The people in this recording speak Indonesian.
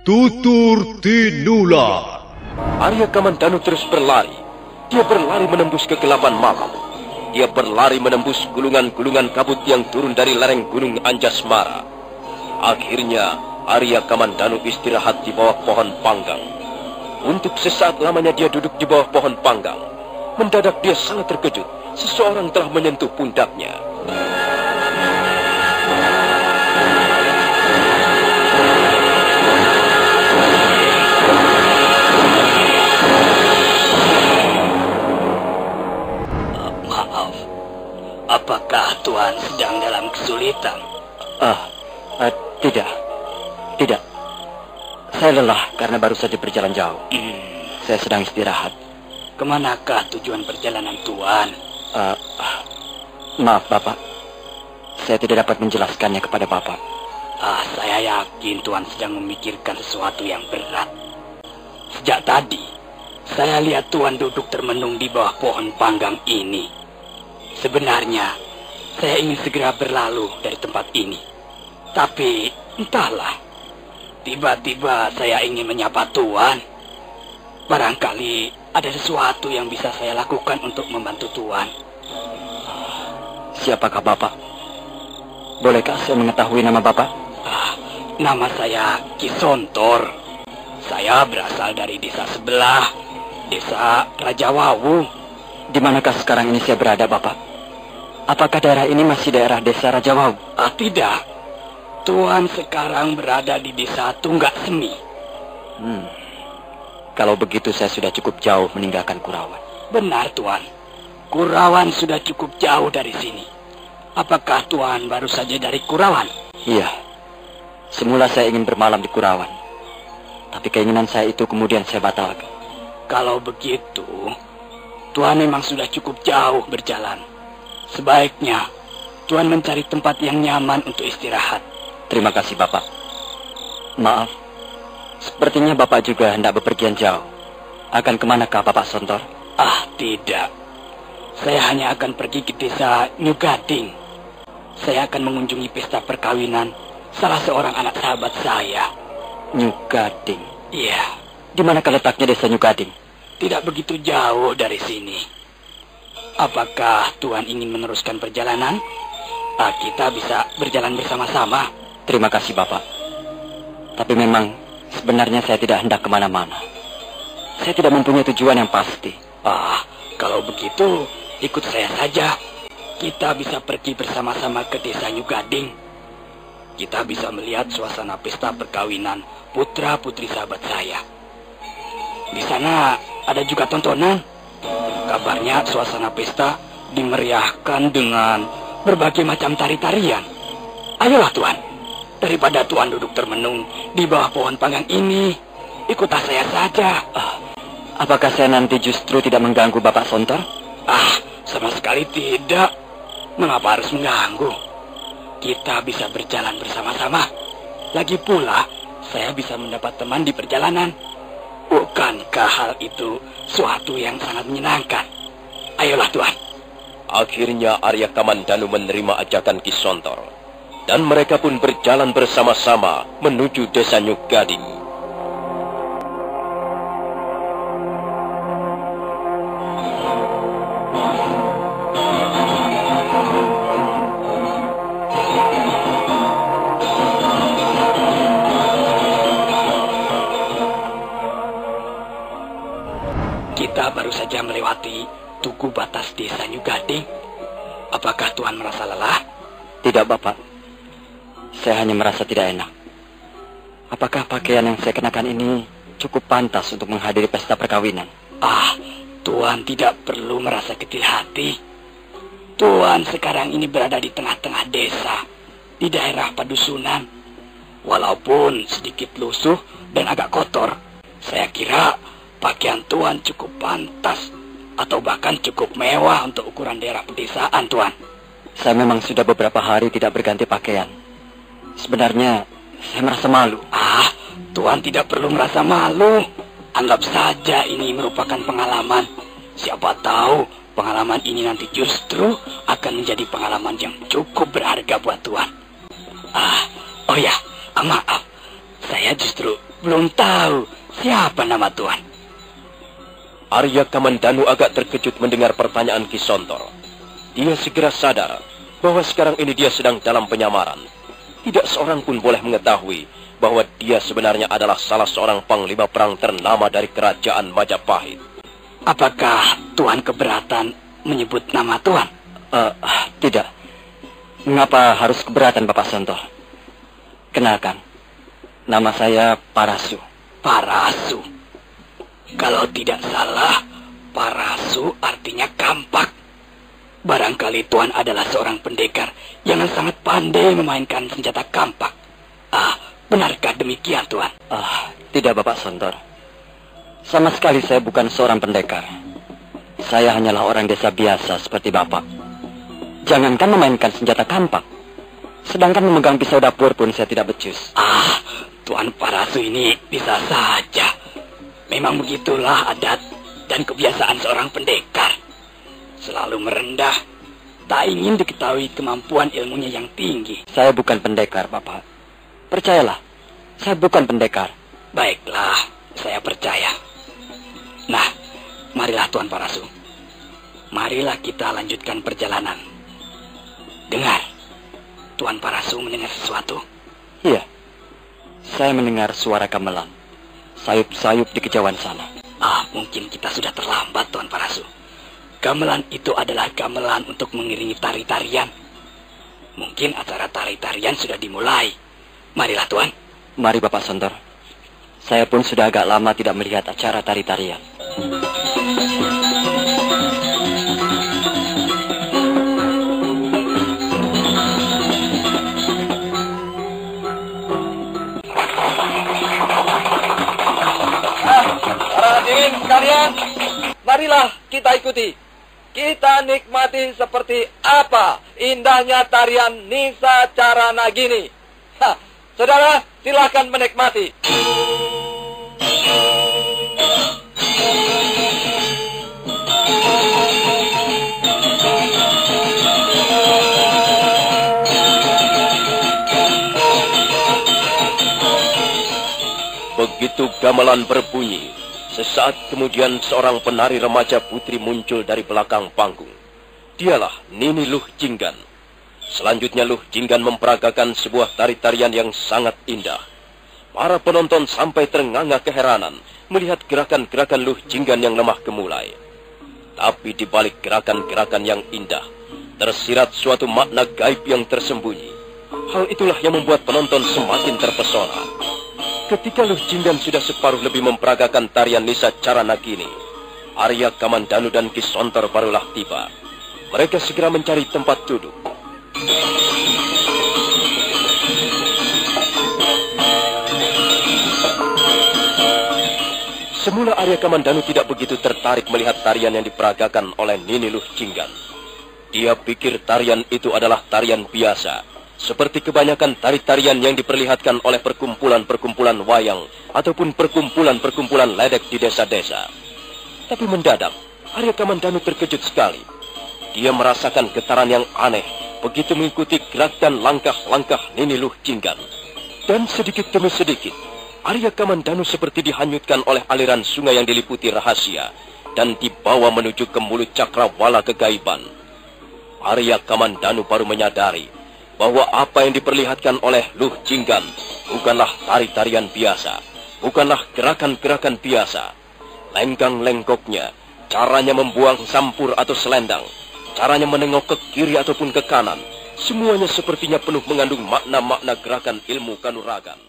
Tutur Tinular. Arya Kamandanu terus berlari. Dia berlari menembus kegelapan malam. Dia berlari menembus gulungan-gulungan kabut yang turun dari lereng gunung Anjasmara. Akhirnya Arya Kamandanu istirahat di bawah pohon panggang. Untuk sesaat lamanya dia duduk di bawah pohon panggang. Mendadak dia sangat terkejut. Seseorang telah menyentuh pundaknya. Apakah Tuhan sedang dalam kesulitan? Tidak. Saya lelah karena baru saja berjalan jauh. Saya sedang istirahat. Kemanakah tujuan perjalanan Tuhan? Maaf, Bapak. Saya tidak dapat menjelaskannya kepada Bapak. Saya yakin Tuhan sedang memikirkan sesuatu yang berat. Sejak tadi, saya lihat Tuhan duduk termenung di bawah pohon panggang ini. Sebenarnya, saya ingin segera berlalu dari tempat ini. Tapi, entahlah. Tiba-tiba saya ingin menyapa Tuhan. Barangkali ada sesuatu yang bisa saya lakukan untuk membantu Tuhan. Siapakah Bapak? Bolehkah saya mengetahui nama Bapak? Nama saya Kisontor. Saya berasal dari desa sebelah, desa Rajawawu. Di manakah sekarang ini saya berada, Bapak? Apakah daerah ini masih daerah desa Rajawawu? Tidak. Tuhan sekarang berada di desa Tunggak Semi. Kalau begitu saya sudah cukup jauh meninggalkan Kurawan. Benar, Tuhan. Kurawan sudah cukup jauh dari sini. Apakah Tuhan baru saja dari Kurawan? Iya. Semula saya ingin bermalam di Kurawan. Tapi keinginan saya itu kemudian saya batalkan. Kalau begitu, Tuhan memang sudah cukup jauh berjalan. Sebaiknya Tuhan mencari tempat yang nyaman untuk istirahat. Terima kasih, Bapak. Maaf, sepertinya Bapak juga hendak bepergian jauh. Akan kemanakah Bapak Sontor? Tidak. Saya hanya akan pergi ke desa Nyugading. Saya akan mengunjungi pesta perkawinan salah seorang anak sahabat saya. Nyugading? Iya. Di manakah letaknya desa Nyugading? Tidak begitu jauh dari sini. Apakah Tuhan ingin meneruskan perjalanan? Kita bisa berjalan bersama-sama. Terima kasih, Bapak. Tapi memang sebenarnya saya tidak hendak kemana-mana. Saya tidak mempunyai tujuan yang pasti. Kalau begitu, ikut saya saja. Kita bisa pergi bersama-sama ke desa Nyugading. Kita bisa melihat suasana pesta perkawinan putra-putri sahabat saya. Di sana ada juga tontonan. Kabarnya suasana pesta dimeriahkan dengan berbagai macam tari-tarian. Ayolah, Tuhan. Daripada Tuhan duduk termenung di bawah pohon panggang ini, ikutlah saya saja. Apakah saya nanti justru tidak mengganggu Bapak Sontor? Sama sekali tidak. Mengapa harus mengganggu? Kita bisa berjalan bersama-sama. Lagi pula, saya bisa mendapat teman di perjalanan. Bukankah hal itu suatu yang sangat menyenangkan? Ayolah, Tuhan. Akhirnya Arya Kamandanu menerima ajakan Kisontor. Dan mereka pun berjalan bersama-sama menuju desa Nyugading. Kita baru saja melewati tugu batas desa Nyugading. Apakah Tuhan merasa lelah? Tidak, Bapak. Saya hanya merasa tidak enak. Apakah pakaian yang saya kenakan ini cukup pantas untuk menghadiri pesta perkawinan? Tuhan tidak perlu merasa kecil hati. Tuhan sekarang ini berada di tengah-tengah desa, di daerah padusunan. Walaupun sedikit lusuh dan agak kotor, saya kira pakaian Tuhan cukup pantas atau bahkan cukup mewah untuk ukuran daerah pedesaan, Tuhan. Saya memang sudah beberapa hari tidak berganti pakaian. Sebenarnya saya merasa malu. Tuhan tidak perlu merasa malu. Anggap saja ini merupakan pengalaman. Siapa tahu pengalaman ini nanti justru akan menjadi pengalaman yang cukup berharga buat Tuhan. Maaf. Saya justru belum tahu siapa nama Tuan. Arya Kamandanu agak terkejut mendengar pertanyaan Ki Sontor. Dia segera sadar bahwa sekarang ini dia sedang dalam penyamaran. Tidak seorang pun boleh mengetahui bahwa dia sebenarnya adalah salah seorang panglima perang ternama dari kerajaan Majapahit. Apakah Tuan keberatan menyebut nama Tuan? Tidak. Mengapa harus keberatan, Bapak Sontor? Kenalkan, nama saya Parasu. Parasu. Kalau tidak salah, Parasu artinya kampak. Barangkali Tuan adalah seorang pendekar yang sangat pandai memainkan senjata kampak. Benarkah demikian, Tuan? Tidak, Bapak Sontor. Sama sekali saya bukan seorang pendekar. Saya hanyalah orang desa biasa seperti Bapak. Jangankan memainkan senjata kampak, sedangkan memegang pisau dapur pun saya tidak becus. Tuan Parasu ini bisa saja. Memang begitulah adat dan kebiasaan seorang pendekar. Selalu merendah, tak ingin diketahui kemampuan ilmunya yang tinggi. Saya bukan pendekar, Bapak. Percayalah, saya bukan pendekar. Baiklah, saya percaya. Nah, marilah Tuan Parasu. Marilah kita lanjutkan perjalanan. Dengar, Tuan Parasu mendengar sesuatu? Iya, saya mendengar suara gamelan. Sayup-sayup di kejauhan sana. Mungkin kita sudah terlambat, Tuan Parasu. Gamelan itu adalah gamelan untuk mengiringi tari-tarian. Mungkin acara tari-tarian sudah dimulai. Marilah, Tuan. Mari, Bapak Sontor. Saya pun sudah agak lama tidak melihat acara tari-tarian. Para hadirin sekalian, marilah kita ikuti. Kita nikmati seperti apa indahnya tarian Nisa Caranagini. Saudara, silakan menikmati. Begitu gamelan berbunyi, sesaat kemudian seorang penari remaja putri muncul dari belakang panggung. Dialah Nini Luh Jinggan. Selanjutnya Luh Jinggan memperagakan sebuah tari-tarian yang sangat indah. Para penonton sampai ternganga keheranan melihat gerakan-gerakan Luh Jinggan yang lemah gemulai. Tapi di balik gerakan-gerakan yang indah, tersirat suatu makna gaib yang tersembunyi. Hal itulah yang membuat penonton semakin terpesona. Ketika Luh Jinggan sudah separuh lebih memperagakan tarian Nisa Caranagini, Arya Kamandanu dan Ki Sontor barulah tiba. Mereka segera mencari tempat duduk. Semula Arya Kamandanu tidak begitu tertarik melihat tarian yang diperagakan oleh Nini Luh Jinggan. Dia pikir tarian itu adalah tarian biasa, seperti kebanyakan tari-tarian yang diperlihatkan oleh perkumpulan-perkumpulan wayang ataupun perkumpulan-perkumpulan ledek di desa-desa. Tapi mendadak, Arya Kamandanu terkejut sekali. Dia merasakan getaran yang aneh begitu mengikuti gerak dan langkah-langkah Nini Luh Jinggan. Dan sedikit demi sedikit, Arya Kamandanu seperti dihanyutkan oleh aliran sungai yang diliputi rahasia dan dibawa menuju ke mulut cakrawala kegaiban. Arya Kamandanu baru menyadari bahwa apa yang diperlihatkan oleh Luh Jinggan bukanlah tari-tarian biasa, bukanlah gerakan-gerakan biasa. Lenggang-lenggoknya, caranya membuang sampur atau selendang, caranya menengok ke kiri ataupun ke kanan, semuanya sepertinya penuh mengandung makna-makna gerakan ilmu kanuragan.